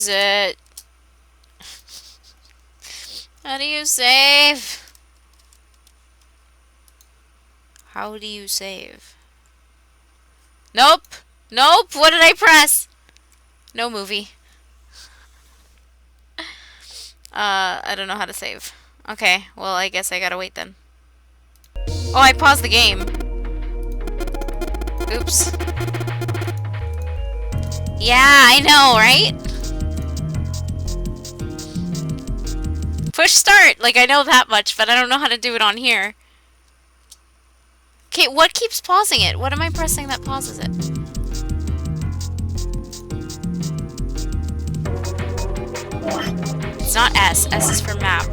Is it? How do you save? How do you save? Nope. Nope. What did I press? No movie. I don't know how to save. Okay, well, I guess I gotta wait then. Oh, I paused the game. Oops. Yeah, I know, right? Push start. Like, I know that much, but I don't know how to do it on here. Okay, what keeps pausing it? What am I pressing that pauses it? It's not S. S is for map.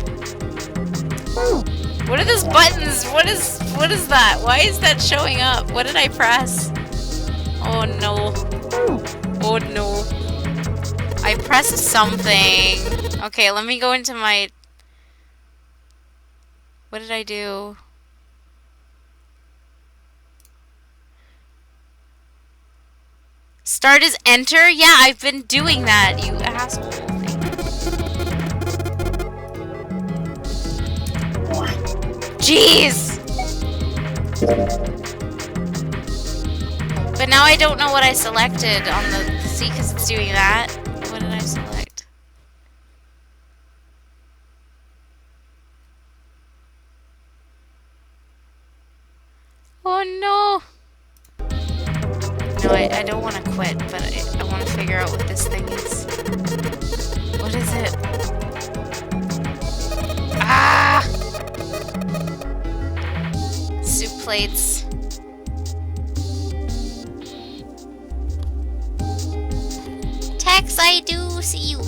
What are those buttons? What is that? Why is that showing up? What did I press? Oh no. Oh no. I pressed something. Okay, let me go into my... What did I do? Start as enter? Yeah, I've been doing that, you asshole. Jeez! But now I don't know what I selected on the... See, because it's doing that. What did I select? Oh no! No, I don't want to quit, but I want to figure out what this thing is. What is it? Ah! Soup plates. Tex, I do see you.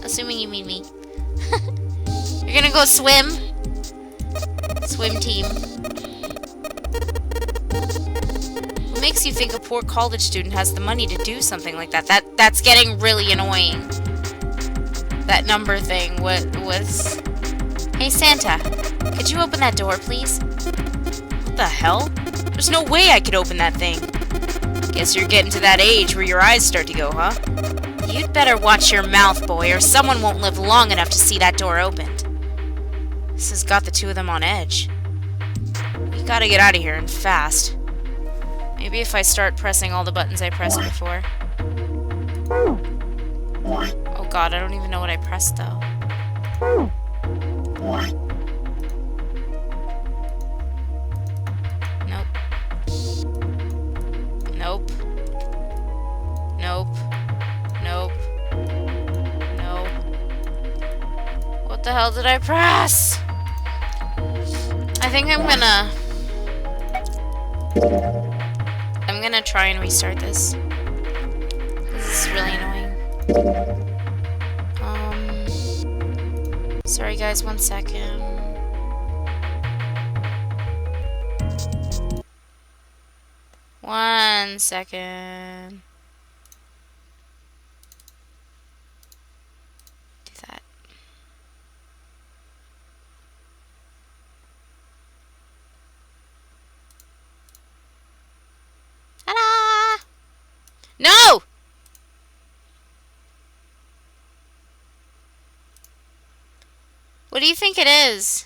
Assuming you mean me. You're gonna go swim? Swim team. What makes you think a poor college student has the money to do something like that? That's getting really annoying. That number thing was... Hey Santa, could you open that door, please? What the hell? There's no way I could open that thing. Guess you're getting to that age where your eyes start to go, huh? You'd better watch your mouth, boy, or someone won't live long enough to see that door opened. This has got the two of them on edge. We gotta get out of here, and fast. Maybe if I start pressing all the buttons I pressed before. Oh god, I don't even know what I pressed, though. Nope. Nope. Nope. Nope. No. What the hell did I press? I think I'm gonna try and restart this. This is really annoying. Sorry guys, 1 second. One second. Do that. Ta-da! No! What do you think it is?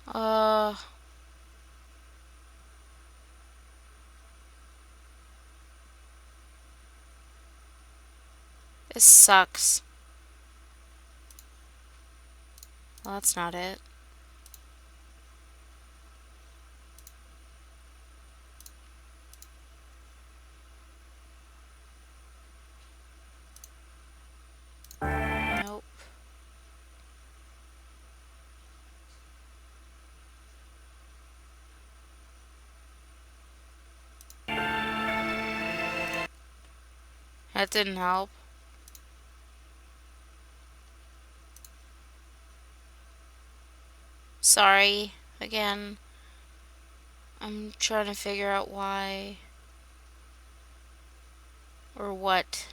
Uh... This sucks. Well, that's not it. Nope. That didn't help. Sorry, again. I'm trying to figure out why. Or what.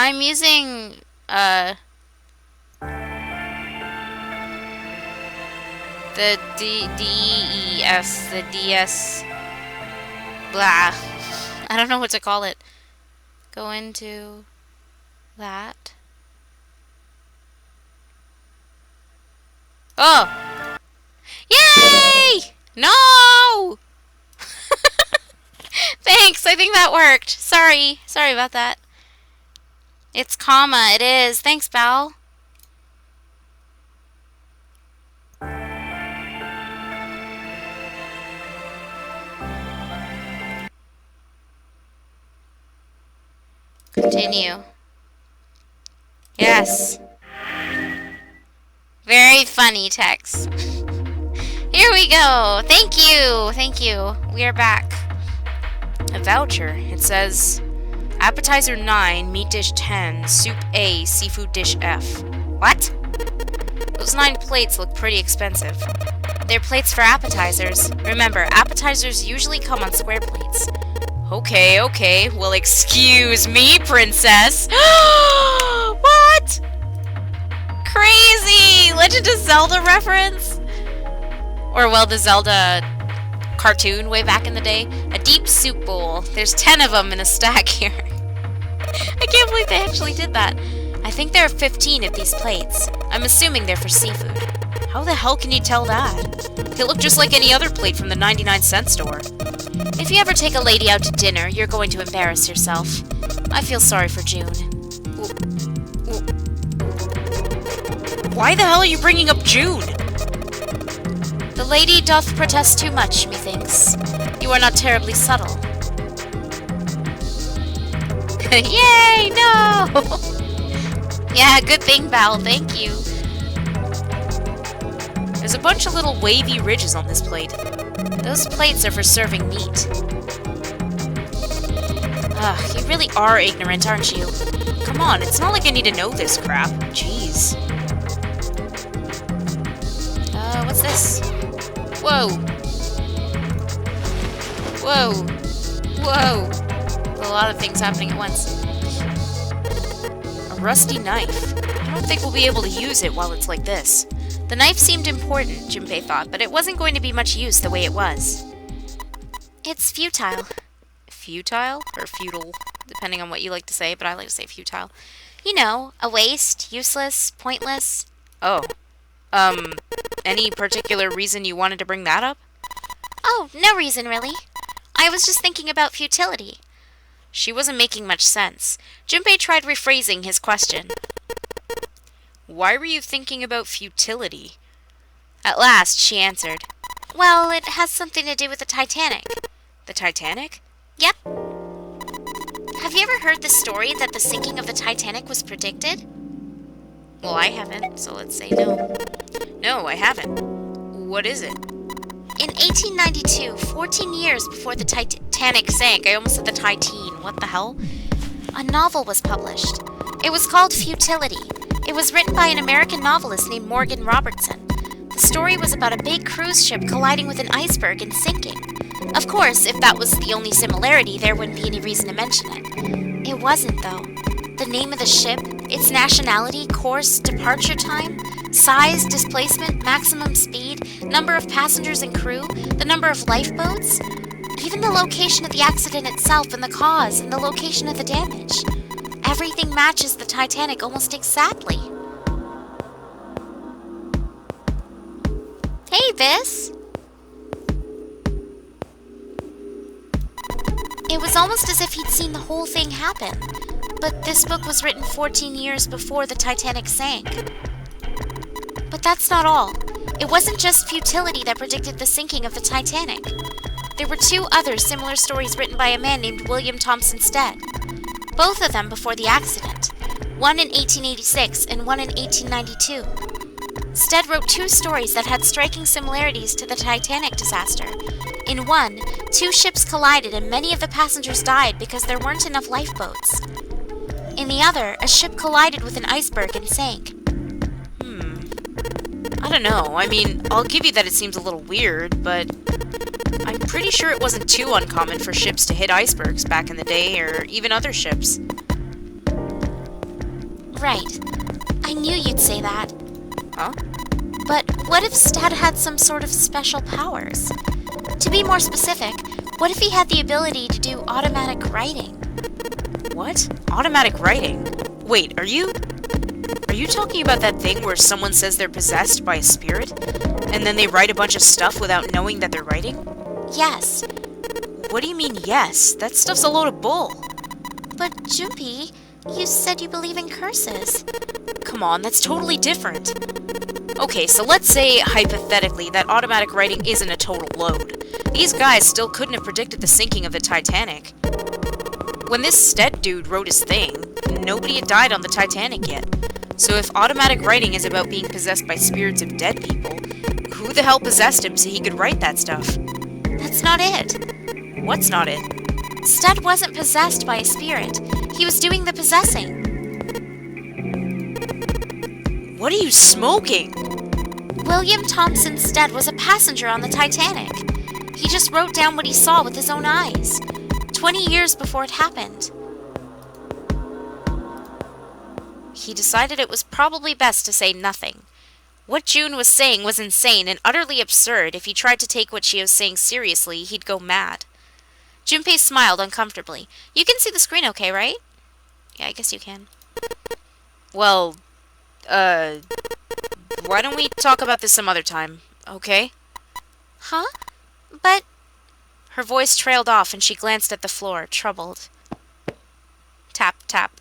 I'm using, the DES, the DS, blah. I don't know what to call it. Go into that. Oh! Yay! No! Thanks, I think that worked. Sorry about that. It's comma, it is. Thanks, Bal. Continue. Yes. Very funny text. Here we go. Thank you. We are back. A voucher. It says, appetizer 9, meat dish 10, soup A, seafood dish F. What? Those 9 plates look pretty expensive. They're plates for appetizers. Remember, appetizers usually come on square plates. Okay. Well, excuse me, princess. What? Crazy! Legend of Zelda reference? Or, well, the Zelda cartoon way back in the day. A deep soup bowl. There's 10 of them in a stack here. I can't believe they actually did that. I think there are 15 of these plates. I'm assuming they're for seafood. How the hell can you tell that? They look just like any other plate from the 99-cent store. If you ever take a lady out to dinner, you're going to embarrass yourself. I feel sorry for June. Why the hell are you bringing up June? The lady doth protest too much, methinks. You are not terribly subtle. Yay, no! Yeah, good thing, Val, thank you. There's a bunch of little wavy ridges on this plate. Those plates are for serving meat. Ugh, you really are ignorant, aren't you? Come on, it's not like I need to know this crap. Jeez. What's this? Whoa. A lot of things happening at once. A rusty knife. I don't think we'll be able to use it while it's like this. The knife seemed important, Junpei thought, but it wasn't going to be much use the way it was. It's futile. Futile? Or futile, depending on what you like to say, but I like to say futile. You know, a waste, useless, pointless. Oh. Any particular reason you wanted to bring that up? Oh, no reason, really. I was just thinking about futility. She wasn't making much sense. Junpei tried rephrasing his question. Why were you thinking about futility? At last, she answered. Well, it has something to do with the Titanic. The Titanic? Yep. Have you ever heard the story that the sinking of the Titanic was predicted? Well, I haven't, so let's say no. No, I haven't. What is it? In 1892, 14 years before the Titanic sank, I almost said the Titan, what the hell? A novel was published. It was called Futility. It was written by an American novelist named Morgan Robertson. The story was about a big cruise ship colliding with an iceberg and sinking. Of course, if that was the only similarity, there wouldn't be any reason to mention it. It wasn't, though. The name of the ship, its nationality, course, departure time, size, displacement, maximum speed, number of passengers and crew, the number of lifeboats, even the location of the accident itself and the cause and the location of the damage. Everything matches the Titanic almost exactly. Hey, Vis! It was almost as if he'd seen the whole thing happen. But this book was written 14 years before the Titanic sank. But that's not all. It wasn't just futility that predicted the sinking of the Titanic. There were 2 other similar stories written by a man named William Thompson Stead. Both of them before the accident. One in 1886 and one in 1892. Stead wrote 2 stories that had striking similarities to the Titanic disaster. In one, 2 ships collided and many of the passengers died because there weren't enough lifeboats. In the other, a ship collided with an iceberg and sank. I don't know. I mean, I'll give you that it seems a little weird, but I'm pretty sure it wasn't too uncommon for ships to hit icebergs back in the day, or even other ships. Right. I knew you'd say that. Huh? But what if Stat had some sort of special powers? To be more specific, what if he had the ability to do automatic writing? What? Automatic writing? Wait, are you talking about that thing where someone says they're possessed by a spirit, and then they write a bunch of stuff without knowing that they're writing? Yes. What do you mean, yes? That stuff's a load of bull. But Junpei, you said you believe in curses. Come on, that's totally different. Okay, so let's say, hypothetically, that automatic writing isn't a total load. These guys still couldn't have predicted the sinking of the Titanic. When this Stead dude wrote his thing, nobody had died on the Titanic yet. So if automatic writing is about being possessed by spirits of dead people, who the hell possessed him so he could write that stuff? That's not it. What's not it? Stud wasn't possessed by a spirit. He was doing the possessing. What are you smoking? William Thompson Stead was a passenger on the Titanic. He just wrote down what he saw with his own eyes, 20 years before it happened. He decided it was probably best to say nothing. What June was saying was insane and utterly absurd. If he tried to take what she was saying seriously, he'd go mad. Junpei smiled uncomfortably. You can see the screen okay, right? Yeah, I guess you can. Well, why don't we talk about this some other time, okay? Huh? But... Her voice trailed off and she glanced at the floor, troubled. Tap, tap.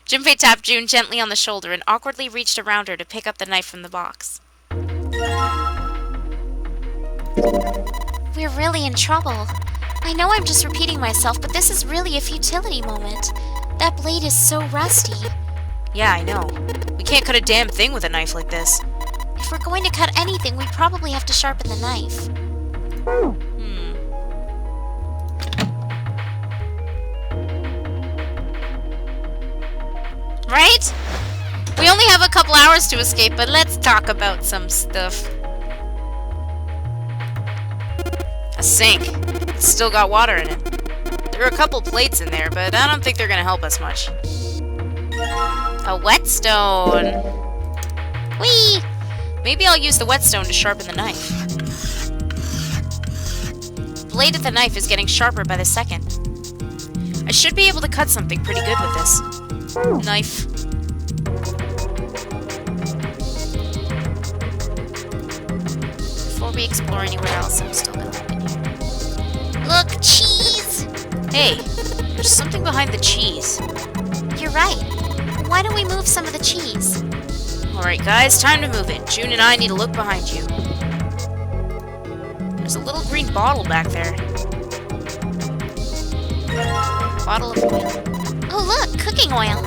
Junpei tapped June gently on the shoulder and awkwardly reached around her to pick up the knife from the box. We're really in trouble. I know I'm just repeating myself, but this is really a futility moment. That blade is so rusty. Yeah, I know. We can't cut a damn thing with a knife like this. If we're going to cut anything, we probably have to sharpen the knife. Right? We only have a couple hours to escape, but let's talk about some stuff. A sink. It's still got water in it. There are a couple plates in there, but I don't think they're gonna help us much. A whetstone. Whee! Maybe I'll use the whetstone to sharpen the knife. The blade of the knife is getting sharper by the second. I should be able to cut something pretty good with this knife. Before we explore anywhere else, I'm still gonna look in here. Look, cheese! Hey, there's something behind the cheese. You're right. Why don't we move some of the cheese? Alright guys, time to move it. June and I need to look behind you. There's a little green bottle back there. Bottle of oil. Oh look, cooking oil.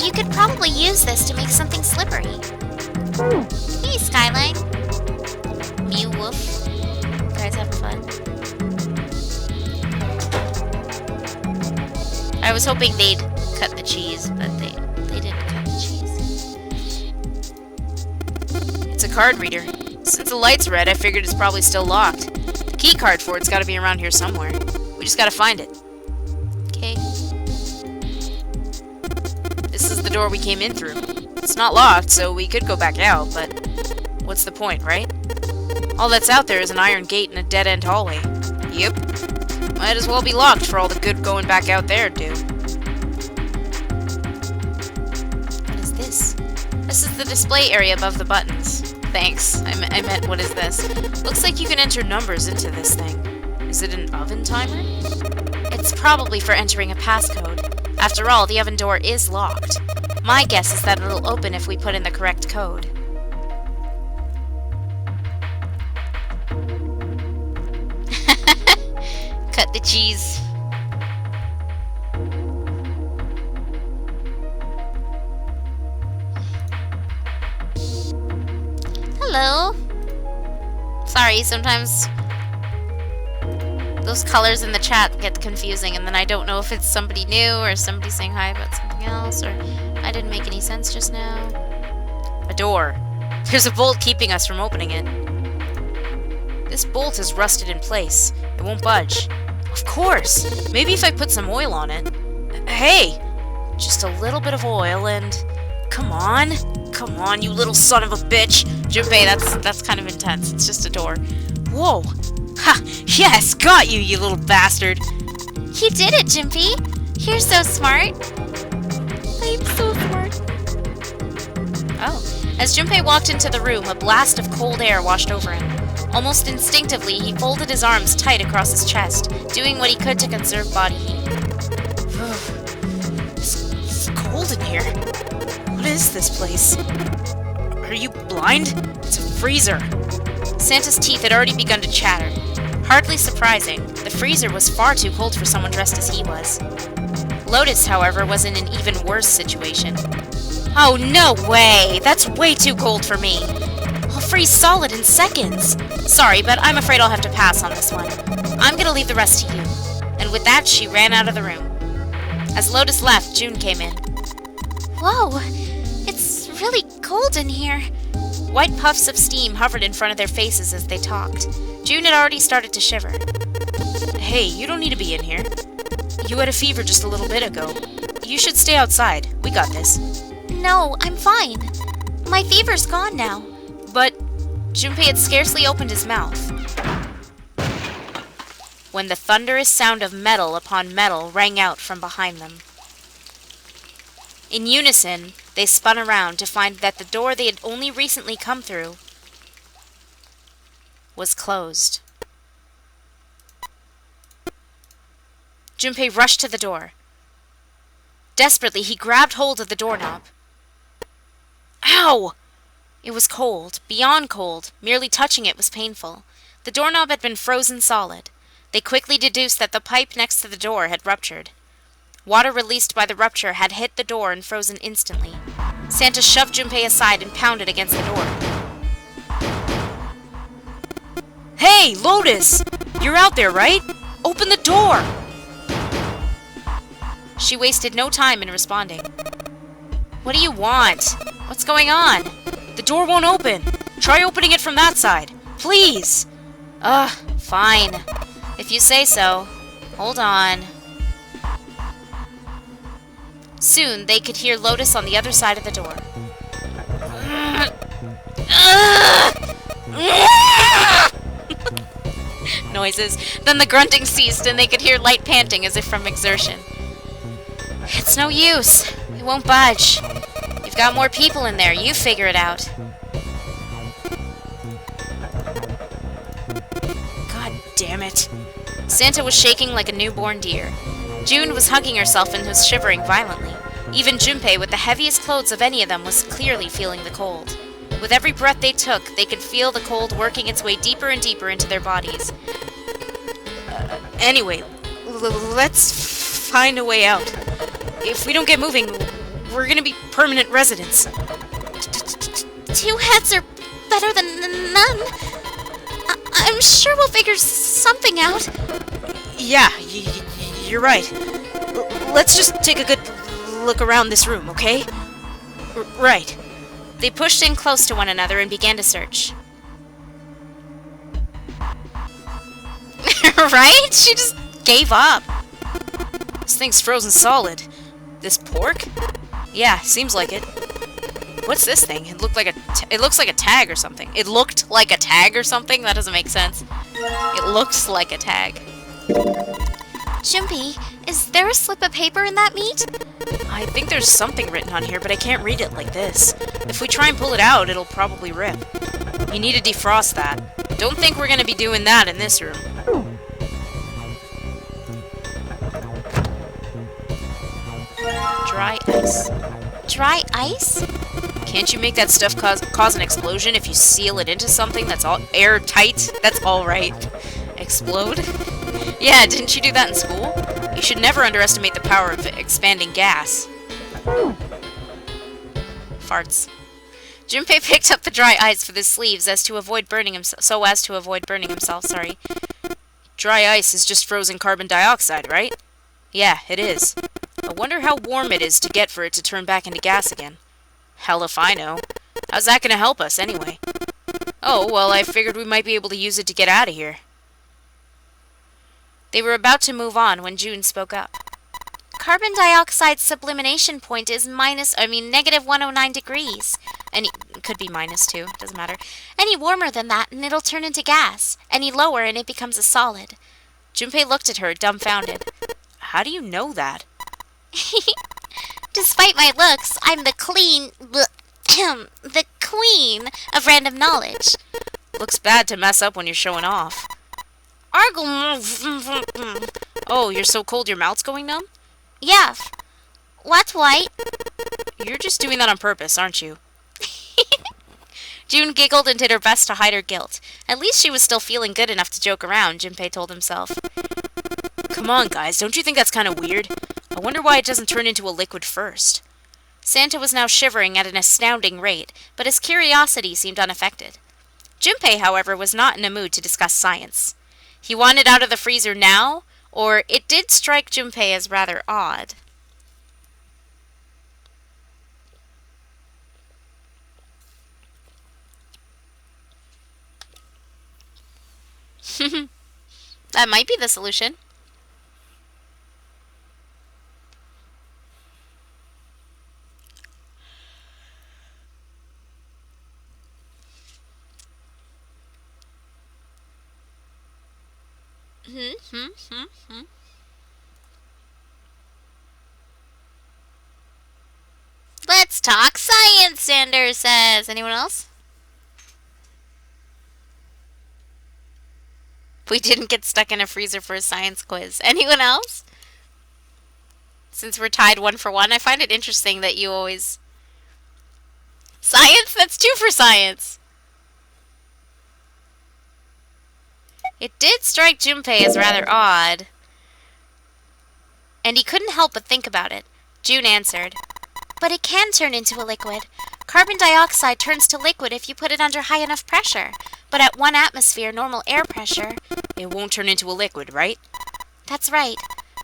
You could probably use this to make something slippery. Hey, Skyline. Mew woof. You guys having fun? I was hoping they'd cut the cheese, but they didn't cut the cheese. It's a card reader. Since the light's red, I figured it's probably still locked. The key card for it's gotta be around here somewhere. We just gotta find it. Okay. This is the door we came in through. It's not locked, so we could go back out, but what's the point, right? All that's out there is an iron gate and a dead-end hallway. Yep. Might as well be locked for all the good going back out there do. What is this? This is the display area above the buttons. Thanks. I meant, what is this? Looks like you can enter numbers into this thing. Is it an oven timer? It's probably for entering a passcode. After all, the oven door is locked. My guess is that it'll open if we put in the correct code. Cut the cheese. Hello. Sorry, sometimes those colors in the chat get confusing, and then I don't know if it's somebody new or somebody saying hi about something else, or I didn't make any sense just now. A door. There's a bolt keeping us from opening it. This bolt is rusted in place. It won't budge. Of course! Maybe if I put some oil on it. Hey! Just a little bit of oil and... Come on! Come on, you little son of a bitch! Junpei, that's kind of intense. It's just a door. Whoa! Ha! Yes! Got you, you little bastard! You did it, Junpei! You're so smart! I'm so smart. Oh. As Junpei walked into the room, a blast of cold air washed over him. Almost instinctively, he folded his arms tight across his chest, doing what he could to conserve body heat. It's cold in here. What is this place? Are you blind? It's a freezer. Santa's teeth had already begun to chatter. Hardly surprising, the freezer was far too cold for someone dressed as he was. Lotus, however, was in an even worse situation. Oh, no way! That's way too cold for me! I'll freeze solid in seconds! Sorry, but I'm afraid I'll have to pass on this one. I'm gonna leave the rest to you. And with that, she ran out of the room. As Lotus left, June came in. Whoa! It's really cold in here. White puffs of steam hovered in front of their faces as they talked. June had already started to shiver. Hey, you don't need to be in here. You had a fever just a little bit ago. You should stay outside. We got this. No, I'm fine. My fever's gone now. But Junpei had scarcely opened his mouth when the thunderous sound of metal upon metal rang out from behind them. In unison, they spun around to find that the door they had only recently come through was closed. Junpei rushed to the door. Desperately, he grabbed hold of the doorknob. Ow! It was cold, beyond cold. Merely touching it was painful. The doorknob had been frozen solid. They quickly deduced that the pipe next to the door had ruptured. Water released by the rupture had hit the door and frozen instantly. Santa shoved Junpei aside and pounded against the door. Hey, Lotus! You're out there, right? Open the door! She wasted no time in responding. What do you want? What's going on? The door won't open. Try opening it from that side. Please! Fine. If you say so. Hold on. Soon, they could hear Lotus on the other side of the door. Noises. Then the grunting ceased, and they could hear light panting as if from exertion. It's no use. It won't budge. You've got more people in there. You figure it out. God damn it. Santa was shaking like a newborn deer. June was hugging herself and was shivering violently. Even Junpei, with the heaviest clothes of any of them, was clearly feeling the cold. With every breath they took, they could feel the cold working its way deeper and deeper into their bodies. Anyway, let's find a way out. If we don't get moving, we're gonna be permanent residents. Two heads are better than none. I'm sure we'll figure something out. Yeah, you're right. Let's just take a good look around this room, okay? Right. They pushed in close to one another and began to search. Right? She just gave up. This thing's frozen solid. This pork? Yeah, seems like it. What's this thing? It looks like a tag or something. It looked like a tag or something? That doesn't make sense. It looks like a tag. Junpei, is there a slip of paper in that meat? I think there's something written on here, but I can't read it like this. If we try and pull it out, it'll probably rip. You need to defrost that. Don't think we're gonna be doing that in this room. Dry ice. Dry ice? Can't you make that stuff cause an explosion if you seal it into something that's all airtight? That's all right. Explode? Yeah, didn't you do that in school? You should never underestimate the power of expanding gas. Farts. Junpei picked up the dry ice with his sleeves as to avoid burning himself. Sorry. Dry ice is just frozen carbon dioxide, right? Yeah, it is. I wonder how warm it is to get for it to turn back into gas again. Hell if I know. How's that gonna help us, anyway? Oh, well, I figured we might be able to use it to get out of here. They were about to move on when June spoke up. carbon dioxide sublimation point is negative 109 degrees. Any could be minus 2, doesn't matter. Any warmer than that and it'll turn into gas. Any lower and it becomes a solid. Junpei looked at her, dumbfounded. How do you know that? Despite my looks, I'm the queen of random knowledge. Looks bad to mess up when you're showing off. Oh, you're so cold your mouth's going numb? Yeah. What, White? You're just doing that on purpose, aren't you? June giggled and did her best to hide her guilt. At least she was still feeling good enough to joke around, Junpei told himself. Come on, guys, don't you think that's kind of weird? I wonder why it doesn't turn into a liquid first. Santa was now shivering at an astounding rate, but his curiosity seemed unaffected. Junpei, however, was not in a mood to discuss science. He wanted out of the freezer now, or it did strike Junpei as rather odd. That might be the solution. Let's talk science, Sanders says. Anyone else? We didn't get stuck in a freezer for a science quiz. Anyone else? Since we're tied 1 for 1, I find it interesting that you always... Science? That's 2 for science! It did strike Junpei as rather odd, and he couldn't help but think about it. June answered, But it can turn into a liquid. Carbon dioxide turns to liquid if you put it under high enough pressure. But at 1 atmosphere normal air pressure... It won't turn into a liquid, right? That's right.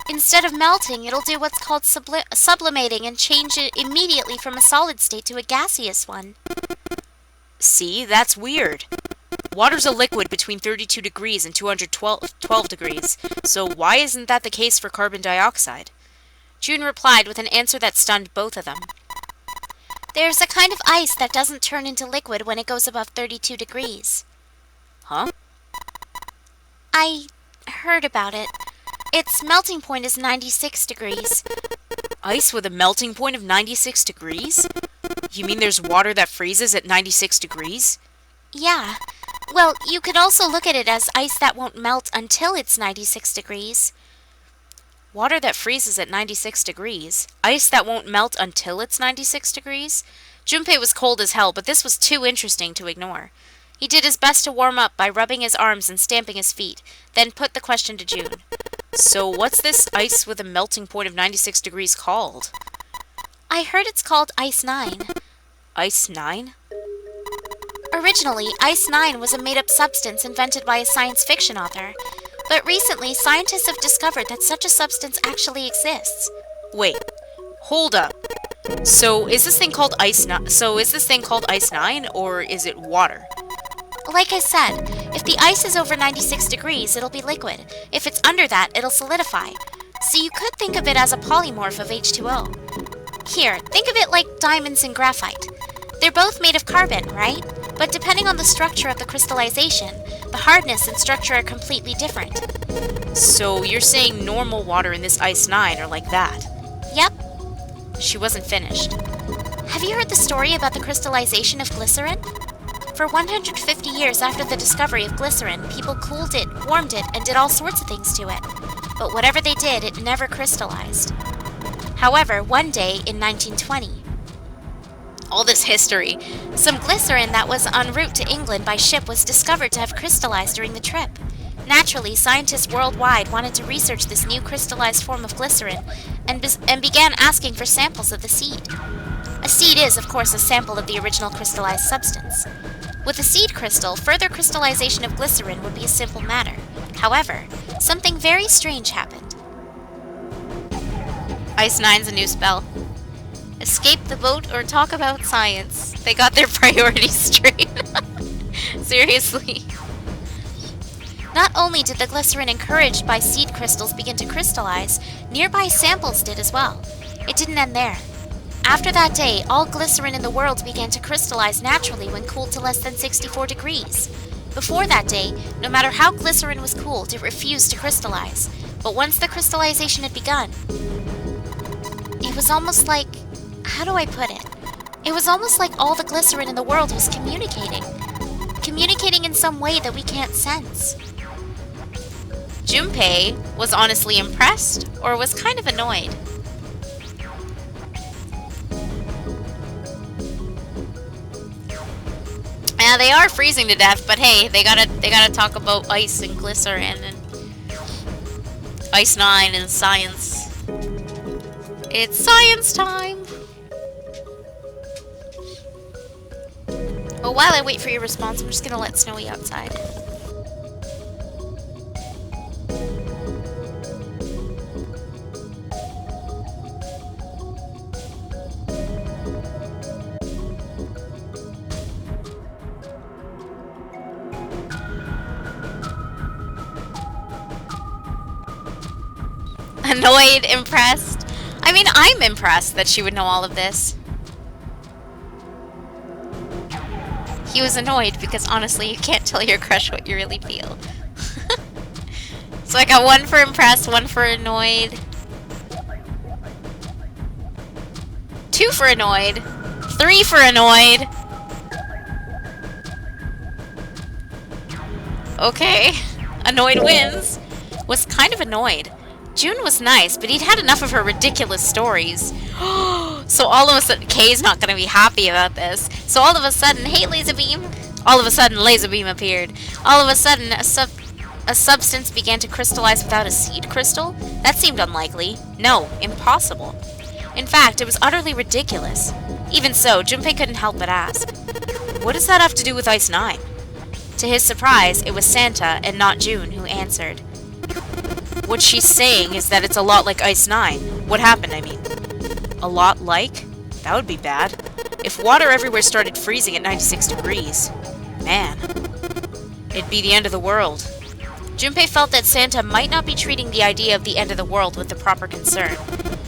Instead of melting, it'll do what's called sublimating and change it immediately from a solid state to a gaseous one. See, that's weird. Water's a liquid between 32 degrees and 212 degrees, so why isn't that the case for carbon dioxide? June replied with an answer that stunned both of them. There's a kind of ice that doesn't turn into liquid when it goes above 32 degrees. Huh? I heard about it. Its melting point is 96 degrees. Ice with a melting point of 96 degrees? You mean there's water that freezes at 96 degrees? Yeah. Well, you could also look at it as ice that won't melt until it's 96 degrees. Water that freezes at 96 degrees? Ice that won't melt until it's 96 degrees? Junpei was cold as hell, but this was too interesting to ignore. He did his best to warm up by rubbing his arms and stamping his feet, then put the question to June. So what's this ice with a melting point of 96 degrees called? I heard it's called Ice 9. Ice 9? Originally, Ice 9 was a made-up substance invented by a science fiction author. But recently, scientists have discovered that such a substance actually exists. Wait, hold up. So is this thing called Ice 9? So is this thing called Ice 9, or is it water? Like I said, if the ice is over 96 degrees, it'll be liquid. If it's under that, it'll solidify. So you could think of it as a polymorph of H2O. Here, think of it like diamonds and graphite. They're both made of carbon, right? But depending on the structure of the crystallization, the hardness and structure are completely different. So you're saying normal water in this Ice 9 are like that? Yep. She wasn't finished. Have you heard the story about the crystallization of glycerin? For 150 years after the discovery of glycerin, people cooled it, warmed it, and did all sorts of things to it. But whatever they did, it never crystallized. However, one day in 1920, all this history, some glycerin that was en route to England by ship was discovered to have crystallized during the trip. Naturally, scientists worldwide wanted to research this new crystallized form of glycerin and began asking for samples of the seed. A seed is, of course, a sample of the original crystallized substance. With a seed crystal, further crystallization of glycerin would be a simple matter. However, something very strange happened. Ice 9's a new spell. Escape the boat or talk about science. They got their priorities straight. Seriously. Not only did the glycerin encouraged by seed crystals begin to crystallize, nearby samples did as well. It didn't end there. After that day, all glycerin in the world began to crystallize naturally when cooled to less than 64 degrees. Before that day, no matter how glycerin was cooled, it refused to crystallize. But once the crystallization had begun, it was almost like... how do I put it? It was almost like all the glycerin in the world was communicating. Communicating in some way that we can't sense. Junpei was honestly impressed, or was kind of annoyed. Yeah, they are freezing to death, but hey, they gotta talk about ice and glycerin and Ice 9 and science. It's science time! Well, while I wait for your response, I'm just gonna let Snowy outside. Annoyed, impressed. I mean, I'm impressed that she would know all of this. He was annoyed because honestly, you can't tell your crush what you really feel. So I got 1 for impressed, 1 for annoyed. 2 for annoyed. 3 for annoyed. Okay. Annoyed wins. Was kind of annoyed. June was nice, but he'd had enough of her ridiculous stories. So all of a sudden, Kay's not going to be happy about this. So all of a sudden, hey Laserbeam! All of a sudden, Laserbeam appeared. All of a sudden, a substance began to crystallize without a seed crystal? That seemed unlikely. No, impossible. In fact, it was utterly ridiculous. Even so, Junpei couldn't help but ask, what does that have to do with Ice 9? To his surprise, it was Santa and not June who answered. What she's saying is that it's a lot like Ice 9. What happened, I mean? A lot like? That would be bad. If water everywhere started freezing at 96 degrees. Man. It'd be the end of the world. Junpei felt that Santa might not be treating the idea of the end of the world with the proper concern.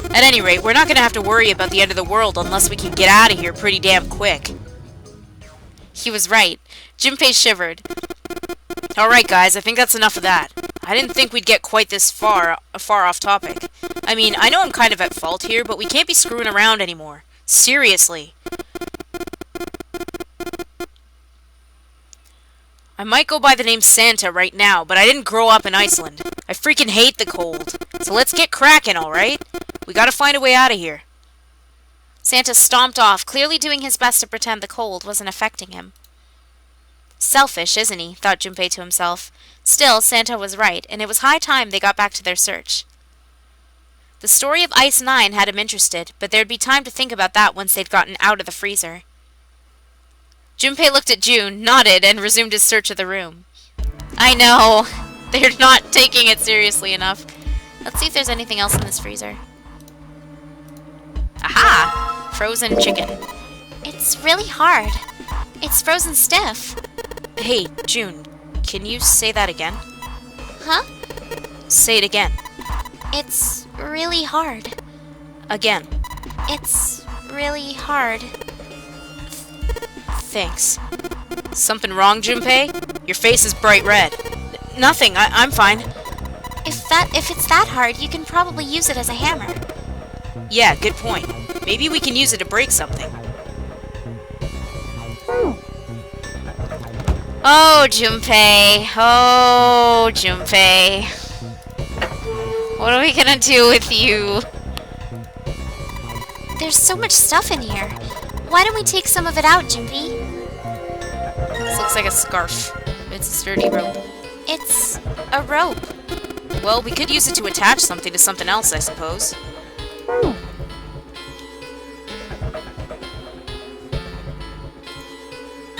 At any rate, we're not going to have to worry about the end of the world unless we can get out of here pretty damn quick. He was right. Junpei shivered. Alright guys, I think that's enough of that. I didn't think we'd get quite this far off topic. I mean, I know I'm kind of at fault here, but we can't be screwing around anymore. Seriously. I might go by the name Santa right now, but I didn't grow up in Iceland. I freaking hate the cold. So let's get cracking, alright? We gotta find a way out of here. Santa stomped off, clearly doing his best to pretend the cold wasn't affecting him. Selfish, isn't he? Thought Junpei to himself. Still, Santa was right, and it was high time they got back to their search. The story of Ice 9 had him interested, but there'd be time to think about that once they'd gotten out of the freezer. Junpei looked at June, nodded, and resumed his search of the room. I know. They're not taking it seriously enough. Let's see if there's anything else in this freezer. Aha! Frozen chicken. It's really hard. It's frozen stiff. Hey, June, can you say that again? Huh? Say it again. It's really hard. Again. It's really hard. Thanks. Something wrong, Junpei? Your face is bright red. Nothing, I'm fine. If it's that hard, you can probably use it as a hammer. Yeah, good point. Maybe we can use it to break something. Oh, Junpei. Oh, Junpei. What are we gonna do with you? There's so much stuff in here. Why don't we take some of it out, Junpei? This looks like a scarf. It's a sturdy rope. It's a rope. Well, we could use it to attach something to something else, I suppose.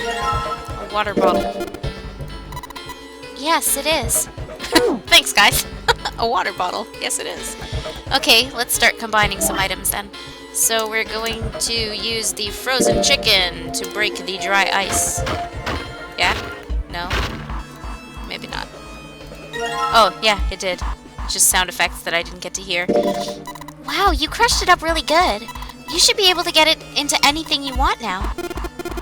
A water bottle. Yes, it is. Thanks, guys. A water bottle. Yes, it is. Okay, let's start combining some items then. So we're going to use the frozen chicken to break the dry ice. Yeah? No? Maybe not. Oh, yeah, it did. Just sound effects that I didn't get to hear. Wow, you crushed it up really good. You should be able to get it into anything you want now.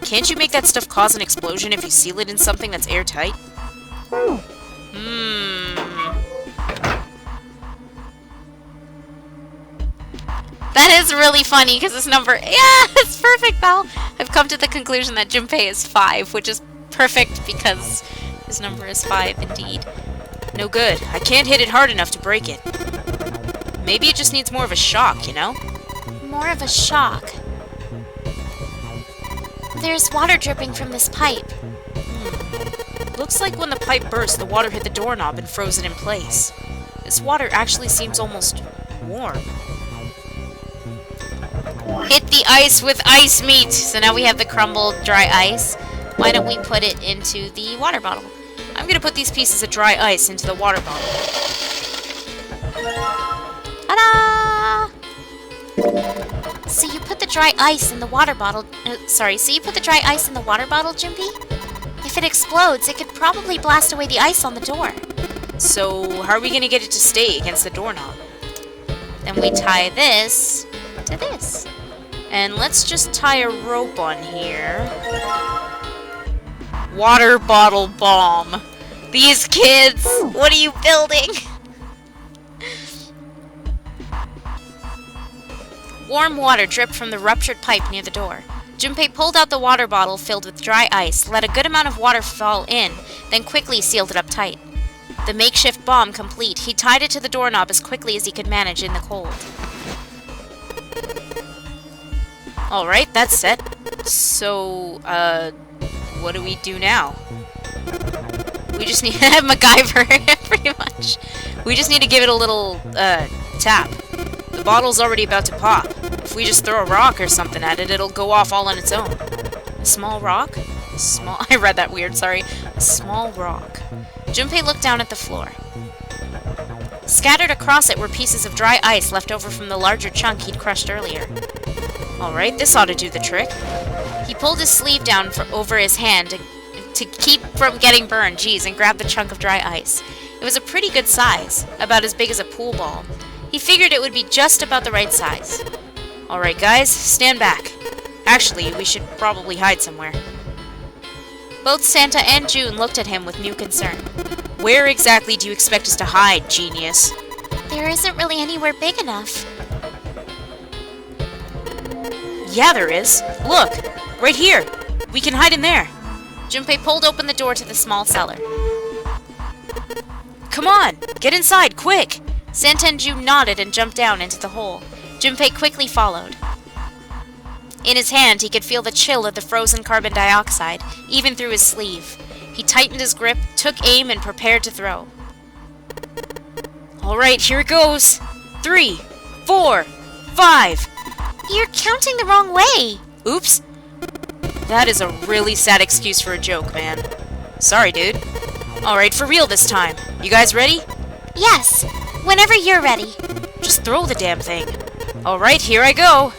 Can't you make that stuff cause an explosion if you seal it in something that's airtight? That is really funny, because this number... Yeah, it's perfect, Val! I've come to the conclusion that Junpei is 5, which is perfect because his number is 5, indeed. No good. I can't hit it hard enough to break it. Maybe it just needs more of a shock, you know? More of a shock. There's water dripping from this pipe. Looks like when the pipe burst, the water hit the doorknob and froze it in place. This water actually seems almost warm. Hit the ice with ice meat! So now we have the crumbled dry ice. Why don't we put it into the water bottle? I'm gonna put these pieces of dry ice into the water bottle. Ta-da! So you put the dry ice in the water bottle... so you put the dry ice in the water bottle, Junpei? If it explodes, it could probably blast away the ice on the door. So, how are we gonna get it to stay against the doorknob? Then we tie this to this. And let's just tie a rope on here. Water bottle bomb. These kids! What are you building? Warm water dripped from the ruptured pipe near the door. Junpei pulled out the water bottle filled with dry ice, let a good amount of water fall in, then quickly sealed it up tight. The makeshift bomb complete, he tied it to the doorknob as quickly as he could manage in the cold. Alright, that's set. So, what do we do now? We just need to have MacGyver, pretty much. We just need to give it a little, tap. The bottle's already about to pop. If we just throw a rock or something at it, it'll go off all on its own. A small rock? I read that weird, sorry. A small rock. Junpei looked down at the floor. Scattered across it were pieces of dry ice left over from the larger chunk he'd crushed earlier. Alright, this ought to do the trick. He pulled his sleeve down over his hand to keep from getting burned, and grabbed the chunk of dry ice. It was a pretty good size, about as big as a pool ball. He figured it would be just about the right size. Alright guys, stand back. Actually, we should probably hide somewhere. Both Santa and June looked at him with new concern. Where exactly do you expect us to hide, genius? There isn't really anywhere big enough. Yeah, there is. Look! Right here! We can hide in there! Junpei pulled open the door to the small cellar. Come on! Get inside, quick! Santa and June nodded and jumped down into the hole. Junpei quickly followed. In his hand, he could feel the chill of the frozen carbon dioxide, even through his sleeve. He tightened his grip, took aim, and prepared to throw. Alright, here it goes! 3, 4, 5... You're counting the wrong way! Oops! That is a really sad excuse for a joke, man. Sorry, dude. Alright, for real this time. You guys ready? Yes! Whenever you're ready. Just throw the damn thing. Alright, here I go.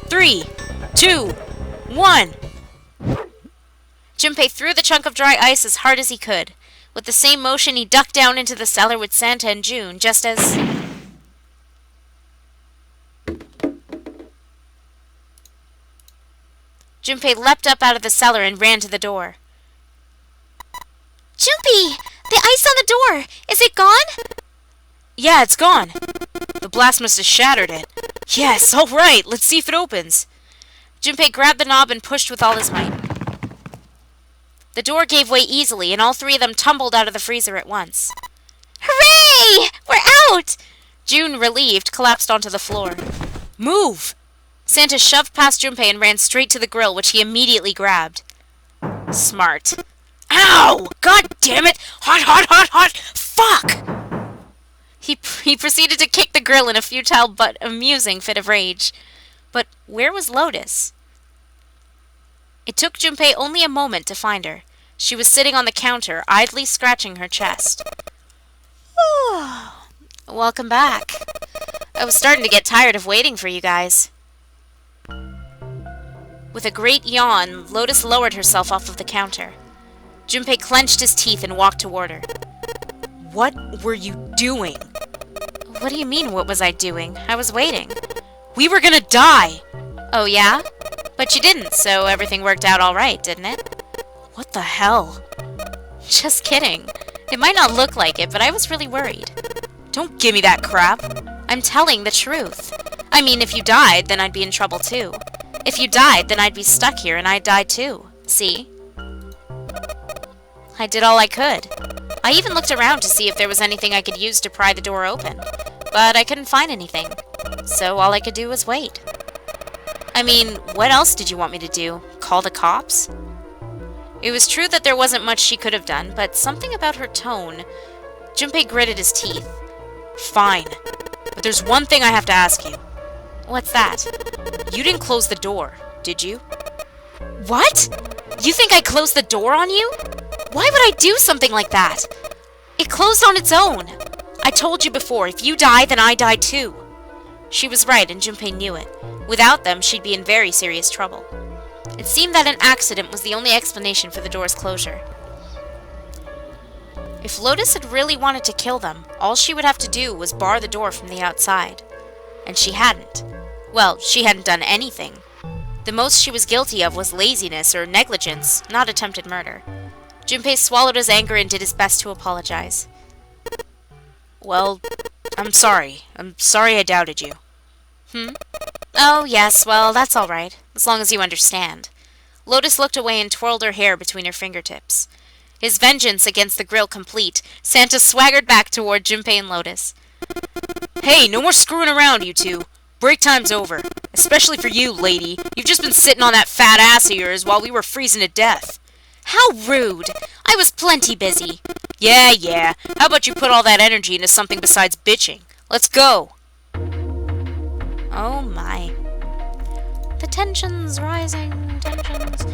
3, 2, 1... Junpei threw the chunk of dry ice as hard as he could. With the same motion, he ducked down into the cellar with Santa and June, just as... Junpei leapt up out of the cellar and ran to the door. Junpei! The ice on the door! Is it gone? Yeah, it's gone. The blast must have shattered it. Yes, alright, let's see if it opens. Junpei grabbed the knob and pushed with all his might. The door gave way easily, and all three of them tumbled out of the freezer at once. Hooray! We're out! June, relieved, collapsed onto the floor. Move! Santa shoved past Junpei and ran straight to the grill, which he immediately grabbed. Smart. Ow! God damn it! Hot, hot, hot, hot! Fuck! He proceeded to kick the grill in a futile but amusing fit of rage. But where was Lotus? It took Junpei only a moment to find her. She was sitting on the counter, idly scratching her chest. Welcome back. I was starting to get tired of waiting for you guys. With a great yawn, Lotus lowered herself off of the counter. Junpei clenched his teeth and walked toward her. What were you doing? What do you mean, what was I doing? I was waiting. We were gonna die! Oh, yeah? But you didn't, so everything worked out alright, didn't it? What the hell? Just kidding. It might not look like it, but I was really worried. Don't give me that crap. I'm telling the truth. I mean, if you died, then I'd be in trouble too. If you died, then I'd be stuck here and I'd die too. See? I did all I could. I even looked around to see if there was anything I could use to pry the door open. But I couldn't find anything. So all I could do was wait. I mean, what else did you want me to do? Call the cops? It was true that there wasn't much she could have done, but something about her tone... Junpei gritted his teeth. Fine. But there's one thing I have to ask you. What's that? You didn't close the door, did you? What? You think I closed the door on you? Why would I do something like that? It closed on its own. I told you before, if you die, then I die too. She was right, and Junpei knew it. Without them, she'd be in very serious trouble. It seemed that an accident was the only explanation for the door's closure. If Lotus had really wanted to kill them, all she would have to do was bar the door from the outside. And she hadn't. Well, she hadn't done anything. The most she was guilty of was laziness or negligence, not attempted murder. Junpei swallowed his anger and did his best to apologize. Well, I'm sorry. I'm sorry I doubted you. Oh, yes, well, that's all right, as long as you understand. Lotus looked away and twirled her hair between her fingertips. His vengeance against the grill complete, Santa swaggered back toward Junpei and Lotus. Hey, no more screwing around, you two. Break time's over. Especially for you, lady. You've just been sitting on that fat ass of yours while we were freezing to death. How rude! I was plenty busy. Yeah. How about you put all that energy into something besides bitching? Let's go. Oh my. The tension's rising, tensions.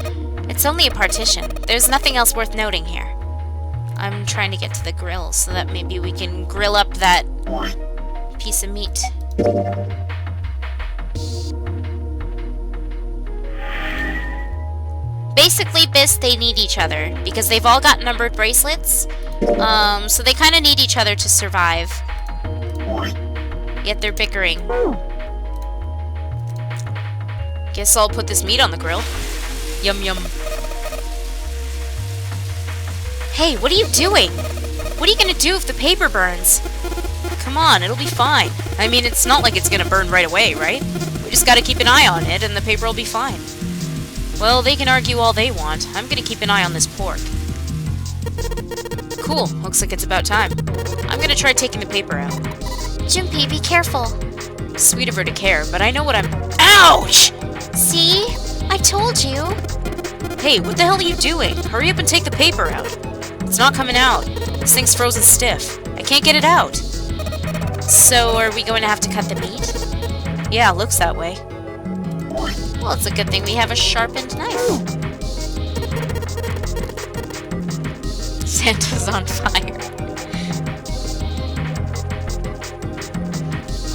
It's only a partition. There's nothing else worth noting here. I'm trying to get to the grill so that maybe we can grill up that piece of meat. Basically, Bis, they need each other because they've all got numbered bracelets. So they kind of need each other to survive. Yet they're bickering. Guess I'll put this meat on the grill. Yum yum. Hey, what are you doing? What are you gonna do if the paper burns? Come on, it'll be fine. I mean, it's not like it's gonna burn right away, right? We just gotta keep an eye on it and the paper will be fine. Well, they can argue all they want. I'm gonna keep an eye on this pork. Cool, looks like it's about time. I'm gonna try taking the paper out. Junpei, be careful. Sweet of her to care, but I know what I'm... Ouch! See? I told you. Hey, what the hell are you doing? Hurry up and take the paper out. It's not coming out. This thing's frozen stiff. I can't get it out. So, are we going to have to cut the meat? Yeah, looks that way. Well, it's a good thing we have a sharpened knife. Santa's on fire.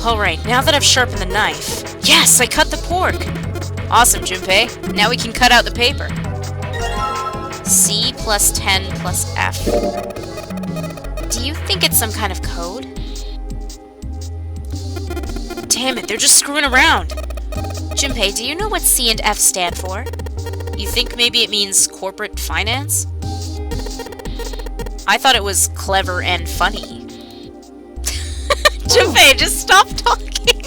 Alright, now that I've sharpened the knife... Yes, I cut the pork! Awesome, Junpei. Now we can cut out the paper. C plus 10 plus F. Do you think it's some kind of code? Damn it, they're just screwing around. Junpei, do you know what C and F stand for? You think maybe it means corporate finance? I thought it was clever and funny. Junpei, just stop talking.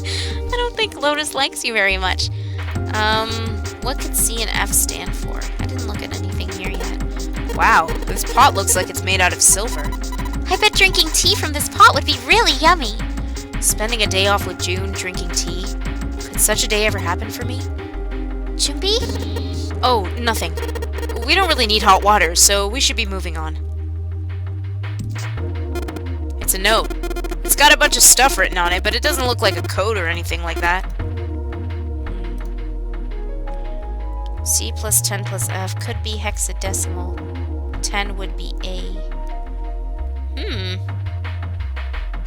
I don't think Lotus likes you very much. What could C and F stand for? I didn't look at anything here yet. Wow, this pot looks like it's made out of silver. I bet drinking tea from this pot would be really yummy. Spending a day off with June, drinking tea. Could such a day ever happen for me? Junpei? Oh, nothing. We don't really need hot water, so we should be moving on. It's a note. It's got a bunch of stuff written on it, but it doesn't look like a code or anything like that. C plus 10 plus F could be hexadecimal. 10 would be A.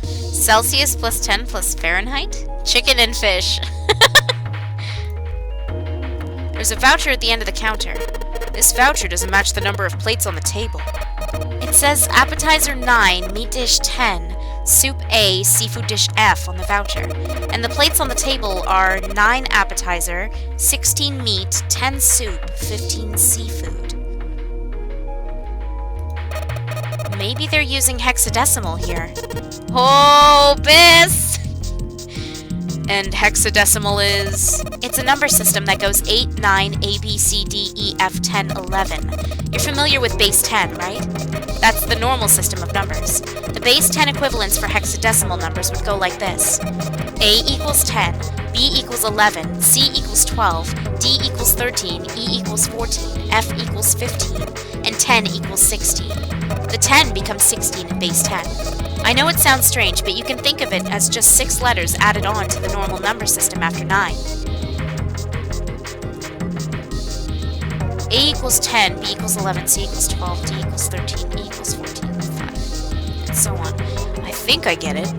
Celsius plus 10 plus Fahrenheit? Chicken and fish. There's a voucher at the end of the counter. This voucher doesn't match the number of plates on the table. It says appetizer 9, meat dish 10, soup A, seafood dish F on the voucher. And the plates on the table are 9 appetizer, 16 meat, 10 soup, 15 seafood. Maybe they're using hexadecimal here. Oh, Biss! And hexadecimal is... It's a number system that goes 8, 9, A, B, C, D, E, F, 10, 11. You're familiar with base 10, right? That's the normal system of numbers. The base 10 equivalents for hexadecimal numbers would go like this. A equals 10, B equals 11, C equals 12, D equals 13, E equals 14, F equals 15, and 10 equals 16. The 10 becomes 16 in base 10. I know it sounds strange, but you can think of it as just 6 letters added on to the normal number system after 9. A equals 10, B equals 11, C equals 12, D equals 13, E equals 14, 5, and so on. I think I get it.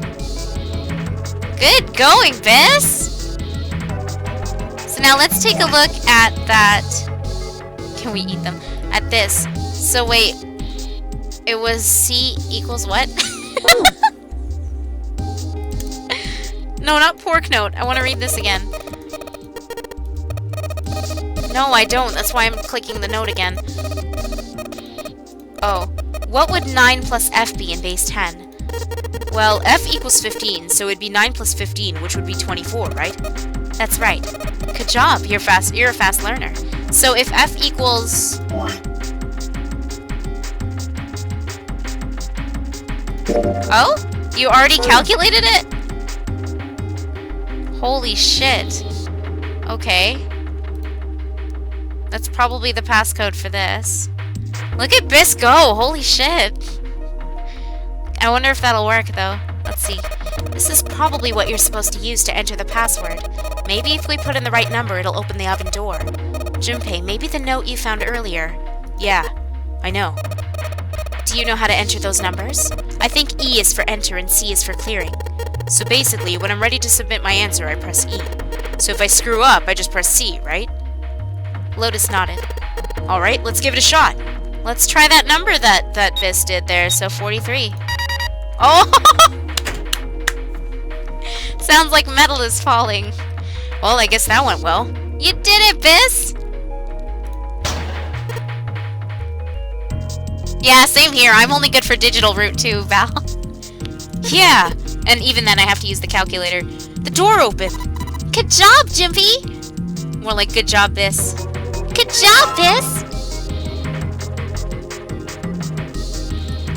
Good going, Biss! So now let's take a look at that... Can we eat them? At this. So wait, it was C equals what? No, not pork note. I want to read this again. No, I don't. That's why I'm clicking the note again. Oh. What would 9 plus F be in base 10? Well, F equals 15, so it'd be 9 plus 15, which would be 24, right? That's right. Good job. You're a fast learner. So if F equals... Oh? You already calculated it? Holy shit. Okay. That's probably the passcode for this. Look at Biss go! Holy shit! I wonder if that'll work, though. Let's see. This is probably what you're supposed to use to enter the password. Maybe if we put in the right number, it'll open the oven door. Junpei, maybe the note you found earlier. Yeah, I know. Do you know how to enter those numbers? I think E is for enter and C is for clearing. So basically, when I'm ready to submit my answer, I press E. So if I screw up, I just press C, right? Lotus nodded. Alright, let's give it a shot. Let's try that number that Biss did there, so 43. Oh! Sounds like metal is falling. Well, I guess that went well. You did it, Biss! Yeah, same here. I'm only good for digital route too, Val. Yeah, and even then I have to use the calculator. The door opened. Good job, Jimpy! More like good job, Biss. Good job, Biss!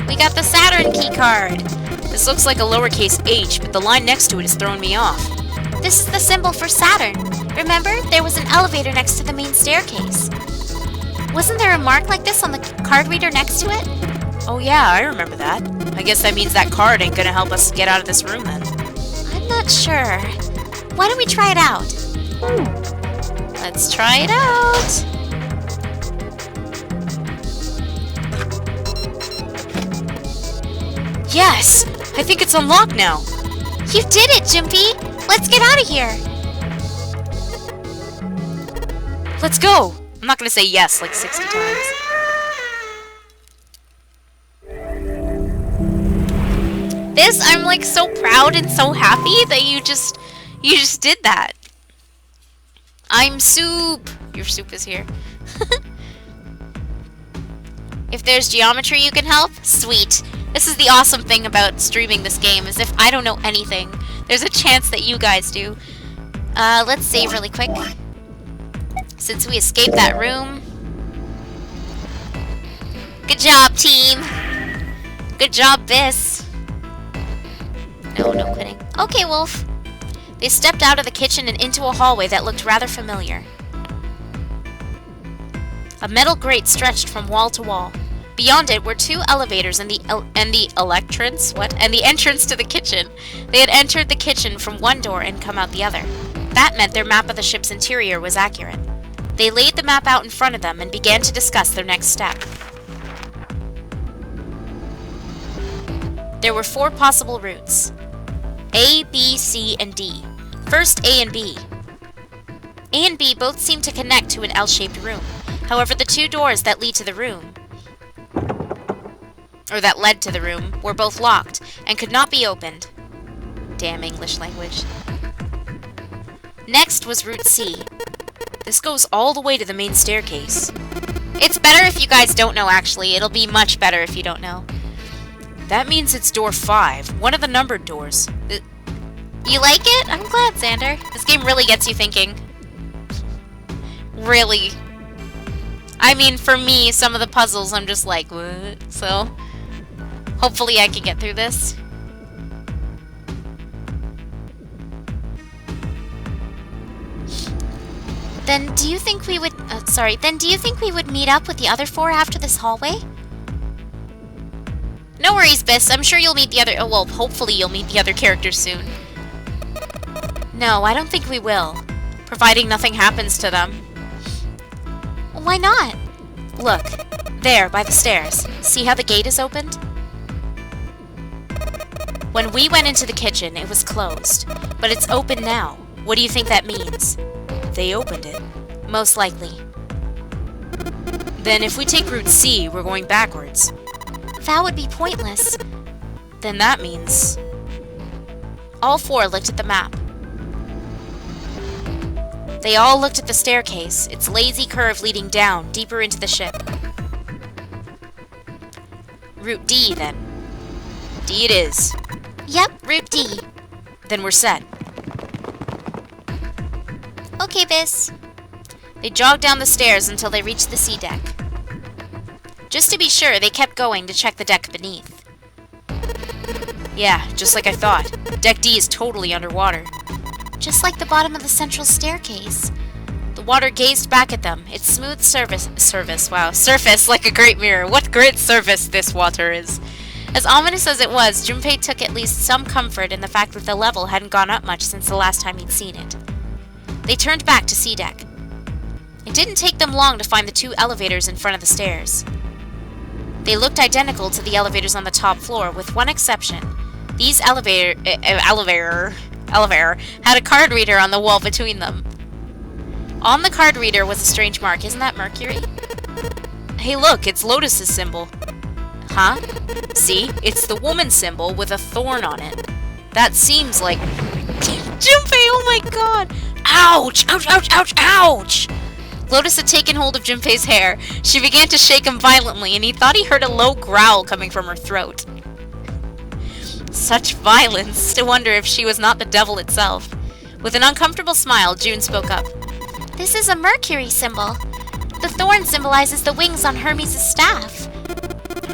We got the Saturn key card. This looks like a lowercase h, but the line next to it is throwing me off. This is the symbol for Saturn. Remember, there was an elevator next to the main staircase. Wasn't there a mark like this on the card reader next to it? Oh yeah, I remember that. I guess that means that card ain't gonna help us get out of this room then. I'm not sure. Why don't we try it out? Let's try it out! Yes! I think it's unlocked now! You did it, Jimpy! Let's get out of here! Let's go! I'm not gonna say yes like 60 times. This, I'm like so proud and so happy that you just did that. I'm soup! Your soup is here. If there's geometry you can help, sweet. This is the awesome thing about streaming this game, is if I don't know anything, there's a chance that you guys do. Let's save really quick. Since we escaped that room. Good job, team! Good job, Biss. No quitting. Okay, Wolf. They stepped out of the kitchen and into a hallway that looked rather familiar. A metal grate stretched from wall to wall. Beyond it were 2 elevators and the entrance to the kitchen. They had entered the kitchen from one door and come out the other. That meant their map of the ship's interior was accurate. They laid the map out in front of them and began to discuss their next step. There were 4 possible routes. A, B, C, and D. First, A and B. A and B both seem to connect to an L-shaped room. However, the 2 doors that lead to the room or that led to the room, were both locked and could not be opened. Damn English language. Next was Route C. This goes all the way to the main staircase. It's better if you guys don't know, actually. It'll be much better if you don't know. That means it's door 5, one of the numbered doors. You like it? I'm glad, Xander. This game really gets you thinking. Really. I mean, for me, some of the puzzles, I'm just like, what? So, hopefully I can get through this. Then do you think we would... Then do you think we would meet up with the other 4 after this hallway? No worries, Biss. I'm sure you'll meet the other... Oh, well, hopefully you'll meet the other characters soon. No, I don't think we will. Providing nothing happens to them. Why not? Look. There, by the stairs. See how the gate is opened? When we went into the kitchen, it was closed. But it's open now. What do you think that means? They opened it. Most likely. Then if we take Route C, we're going backwards. That would be pointless. Then that means... All 4 looked at the map. They all looked at the staircase, its lazy curve leading down, deeper into the ship. Route D, then. D it is. Yep, Route D. Then we're set. Okay, Biss. They jogged down the stairs until they reached the C deck. Just to be sure, they kept going to check the deck beneath. Yeah, just like I thought. Deck D is totally underwater. Just like the bottom of the central staircase. The water gazed back at them, its smooth surface like a great mirror. What great surface this water is. As ominous as it was, Junpei took at least some comfort in the fact that the level hadn't gone up much since the last time he'd seen it. They turned back to C deck. It didn't take them long to find the 2 elevators in front of the stairs. They looked identical to the elevators on the top floor, with one exception. These elevator had a card reader on the wall between them. On the card reader was a strange mark. Isn't that Mercury? Hey look, it's Lotus's symbol. Huh? See? It's the woman's symbol with a thorn on it. That seems like... Junpei, oh my god! Ouch! Ouch, ouch, ouch, ouch! Lotus had taken hold of Junpei's hair. She began to shake him violently, and he thought he heard a low growl coming from her throat. Such violence, to wonder if she was not the devil itself. With an uncomfortable smile, June spoke up. This is a Mercury symbol. The thorn symbolizes the wings on Hermes' staff.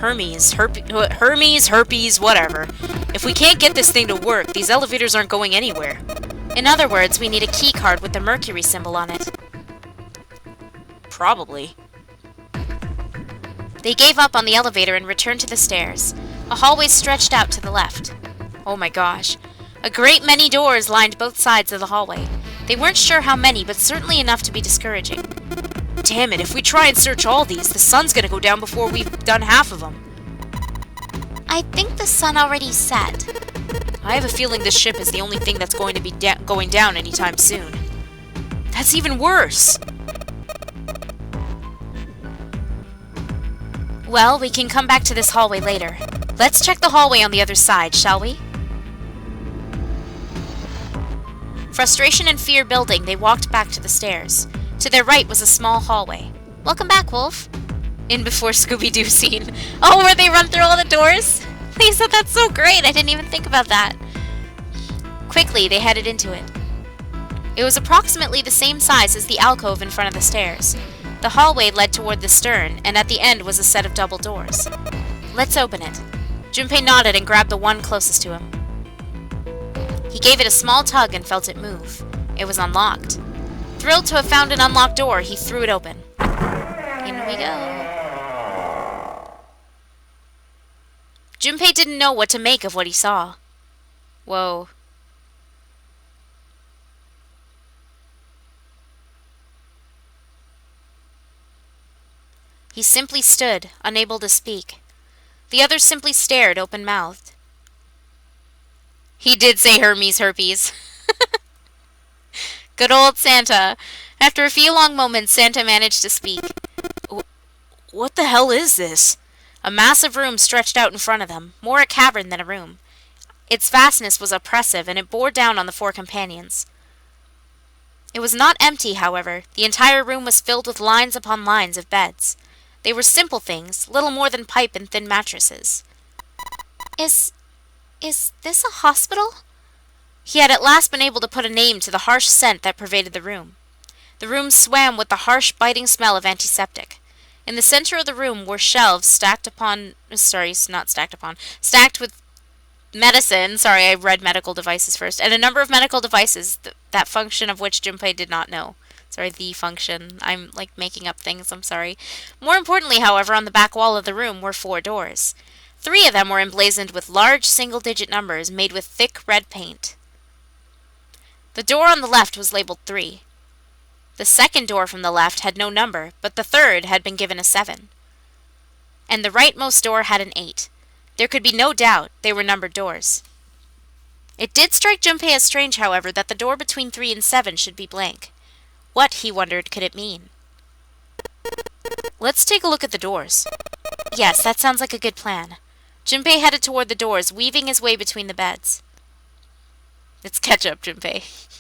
Hermes, herpes, whatever. If we can't get this thing to work, these elevators aren't going anywhere. In other words, we need a key card with the Mercury symbol on it. Probably. They gave up on the elevator and returned to the stairs. A hallway stretched out to the left. Oh my gosh. A great many doors lined both sides of the hallway. They weren't sure how many, but certainly enough to be discouraging. Damn it, if we try and search all these, the sun's gonna go down before we've done half of them. I think the sun already set. I have a feeling this ship is the only thing that's going to be going down anytime soon. That's even worse! Well, we can come back to this hallway later. Let's check the hallway on the other side, shall we? Frustration and fear building, they walked back to the stairs. To their right was a small hallway. Welcome back, Wolf. In before Scooby-Doo scene. Oh, where they run through all the doors? Lisa, that's so great! I didn't even think about that. Quickly, they headed into it. It was approximately the same size as the alcove in front of the stairs. The hallway led toward the stern, and at the end was a set of double doors. Let's open it. Junpei nodded and grabbed the one closest to him. He gave it a small tug and felt it move. It was unlocked. Thrilled to have found an unlocked door, he threw it open. In we go. Junpei didn't know what to make of what he saw. Whoa. He simply stood, unable to speak. The others simply stared, open-mouthed. He did say Hermes herpes. Good old Santa. After a few long moments, Santa managed to speak. What the hell is this? A massive room stretched out in front of them, more a cavern than a room. Its vastness was oppressive, and it bore down on the four companions. It was not empty, however. The entire room was filled with lines upon lines of beds. They were simple things, little more than pipe and thin mattresses. Is this a hospital? He had at last been able to put a name to the harsh scent that pervaded the room. The room swam with the harsh, biting smell of antiseptic. In the center of the room were shelves stacked with medicine. Sorry, I read medical devices first. And a number of medical devices, that function of which Junpei did not know. Sorry, the function. I'm, making up things. I'm sorry. More importantly, however, on the back wall of the room were 4 doors. 3 of them were emblazoned with large single-digit numbers made with thick red paint. The door on the left was labeled 3. The second door from the left had no number, but the third had been given a 7. And the rightmost door had an 8. There could be no doubt they were numbered doors. It did strike Junpei as strange, however, that the door between 3 and 7 should be blank. What, he wondered, could it mean? Let's take a look at the doors. Yes, that sounds like a good plan. Junpei headed toward the doors, weaving his way between the beds. It's catch-up, Junpei.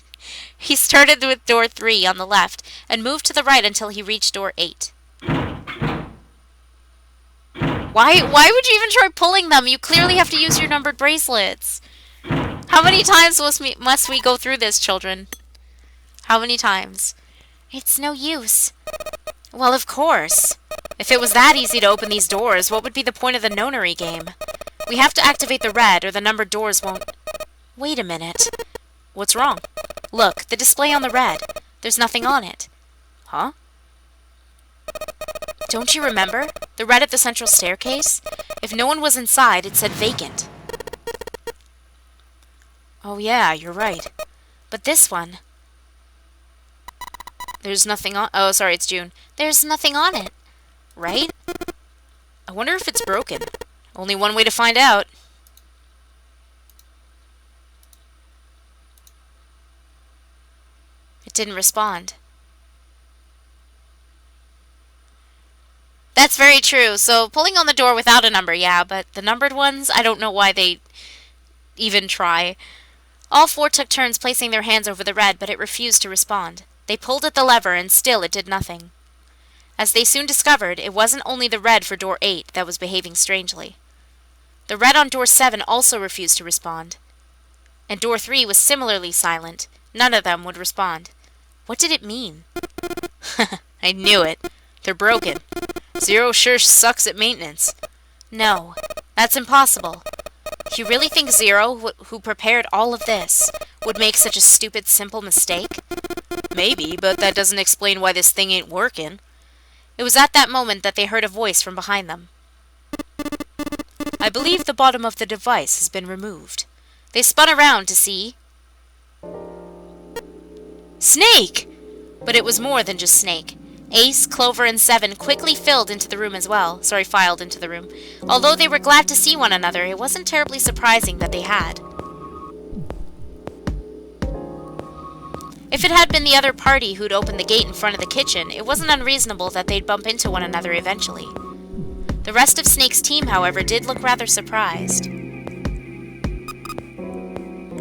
He started with door 3 on the left and moved to the right until he reached door 8. Why would you even try pulling them? You clearly have to use your numbered bracelets. How many times must we go through this, children? How many times? It's no use. Well, of course. If it was that easy to open these doors, what would be the point of the nonary game? We have to activate the red, or the numbered doors won't... Wait a minute. What's wrong? Look, the display on the red. There's nothing on it. Huh? Don't you remember? The red at the central staircase? If no one was inside, it said vacant. Oh yeah, you're right. But this one... There's nothing on... Oh, sorry, it's June. There's nothing on it. Right? I wonder if it's broken. Only one way to find out. It didn't respond. That's very true. So, pulling on the door without a number, yeah, but the numbered ones, I don't know why they even try. All 4 took turns placing their hands over the red, but it refused to respond. They pulled at the lever, and still it did nothing. As they soon discovered, it wasn't only the red for door 8 that was behaving strangely. The red on door 7 also refused to respond. And door 3 was similarly silent. None of them would respond. What did it mean? I knew it. They're broken. Zero sure sucks at maintenance. No, that's impossible. You really think Zero, who prepared all of this, would make such a stupid, simple mistake? Maybe, but that doesn't explain why this thing ain't working. It was at that moment that they heard a voice from behind them. I believe the bottom of the device has been removed. They spun around to see... Snake! But it was more than just Snake. Ace, Clover, and 7 quickly filed into the room. Although they were glad to see one another, it wasn't terribly surprising that they had. If it had been the other party who'd opened the gate in front of the kitchen, it wasn't unreasonable that they'd bump into one another eventually. The rest of Snake's team, however, did look rather surprised.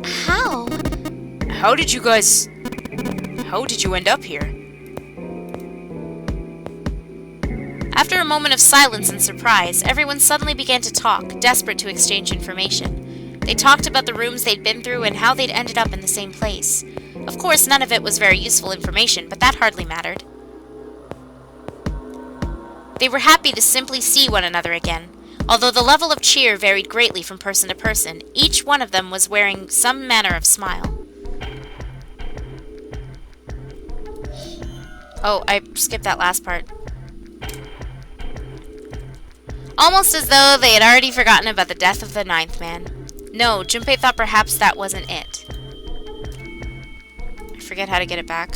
How? How did you end up here? After a moment of silence and surprise, everyone suddenly began to talk, desperate to exchange information. They talked about the rooms they'd been through and how they'd ended up in the same place. Of course, none of it was very useful information, but that hardly mattered. They were happy to simply see one another again. Although the level of cheer varied greatly from person to person, each one of them was wearing some manner of smile. Oh, I skipped that last part. Almost as though they had already forgotten about the death of the 9th man. No, Junpei thought perhaps that wasn't it. I forget how to get it back.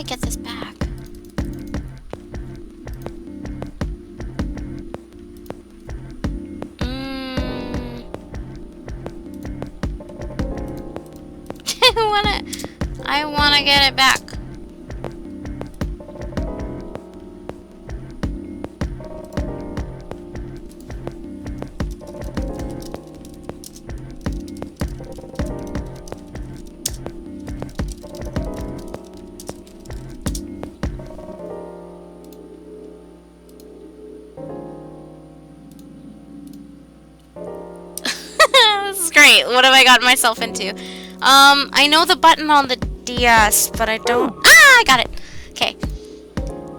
I get this back? I wanna get it back. This is great. What have I gotten myself into? I know the button on the DS, but I don't... Ah, I got it. Okay.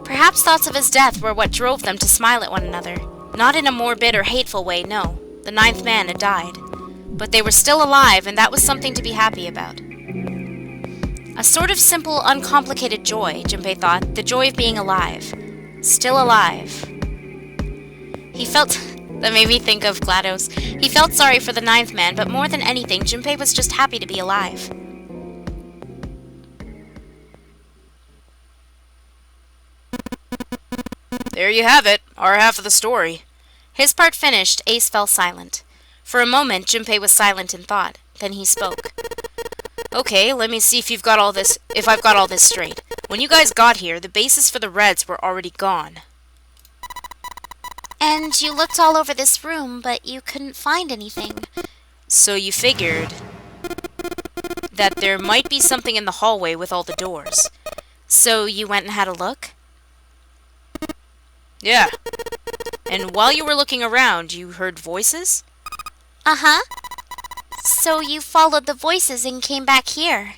Perhaps thoughts of his death were what drove them to smile at one another. Not in a morbid or hateful way, no. The ninth man had died. But they were still alive, and that was something to be happy about. A sort of simple, uncomplicated joy, Junpei thought. The joy of being alive. Still alive. He felt... That made me think of GLaDOS. He felt sorry for the ninth man, but more than anything, Junpei was just happy to be alive. There you have it, our half of the story. His part finished, Ace fell silent. For a moment, Junpei was silent in thought. Then he spoke. Okay, let me see if I've got all this straight. When you guys got here, the bases for the Reds were already gone. And you looked all over this room, but you couldn't find anything. So you figured that there might be something in the hallway with all the doors. So you went and had a look? Yeah. And while you were looking around, you heard voices? Uh-huh. So you followed the voices and came back here.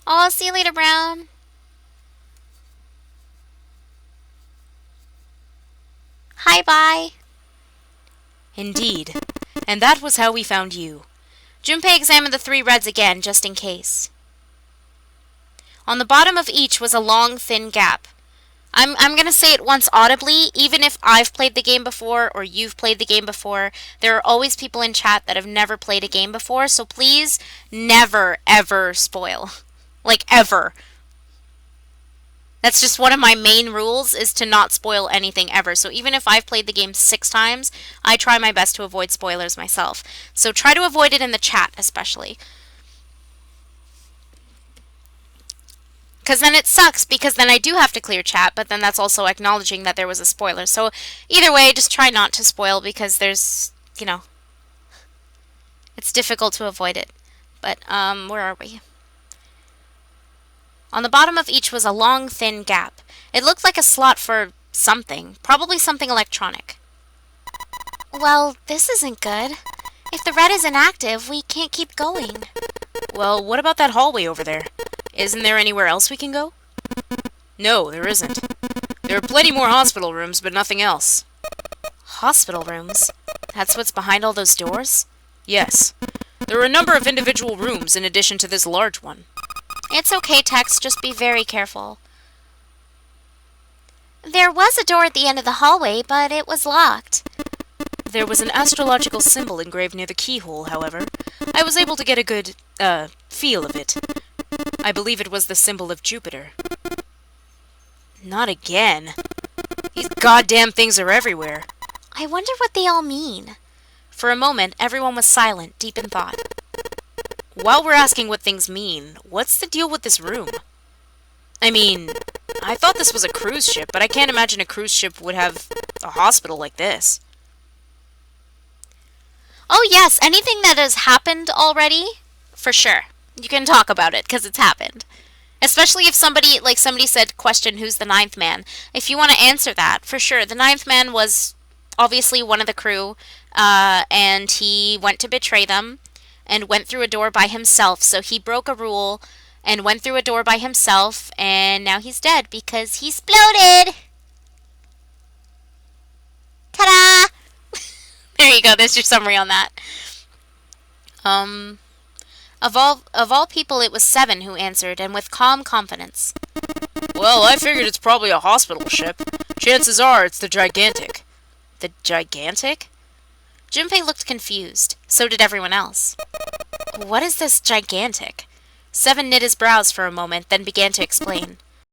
Oh, see you later, Brown. Hi, bye. Indeed. And that was how we found you. Junpei examined the three Reds again, just in case. On the bottom of each was a long, thin gap. I'm going to say it once audibly, even if I've played the game before or you've played the game before. There are always people in chat that have never played a game before, so please never, ever spoil. Like, ever. That's just one of my main rules, is to not spoil anything ever. So even if I've played the game 6 times, I try my best to avoid spoilers myself. So try to avoid it in the chat, especially. Because then it sucks, because then I do have to clear chat, but then that's also acknowledging that there was a spoiler. So either way, just try not to spoil, because there's, you know, it's difficult to avoid it. But, where are we? On the bottom of each was a long, thin gap. It looked like a slot for something, probably something electronic. Well, this isn't good. If the red is inactive, we can't keep going. Well, what about that hallway over there? Isn't there anywhere else we can go? No, there isn't. There are plenty more hospital rooms, but nothing else. Hospital rooms? That's what's behind all those doors? Yes. There are a number of individual rooms in addition to this large one. It's okay, Tex. Just be very careful. There was a door at the end of the hallway, but it was locked. There was an astrological symbol engraved near the keyhole, however. I was able to get a good, feel of it. I believe it was the symbol of Jupiter. Not again. These goddamn things are everywhere. I wonder what they all mean. For a moment, everyone was silent, deep in thought. While we're asking what things mean, what's the deal with this room? I mean, I thought this was a cruise ship, but I can't imagine a cruise ship would have a hospital like this. Oh yes, anything that has happened already, for sure. You can talk about it, because it's happened. Especially if somebody said, question, who's the ninth man? If you want to answer that, for sure. The ninth man was obviously one of the crew, and he went to betray them, and went through a door by himself. So he broke a rule, and went through a door by himself, and now he's dead, because he exploded! Ta-da! There you go, there's your summary on that. Of all people, it was 7 who answered, and with calm confidence. Well, I figured it's probably a hospital ship. Chances are it's the Gigantic. The Gigantic? Junpei looked confused. So did everyone else. What is this Gigantic? Seven knit his brows for a moment, then began to explain.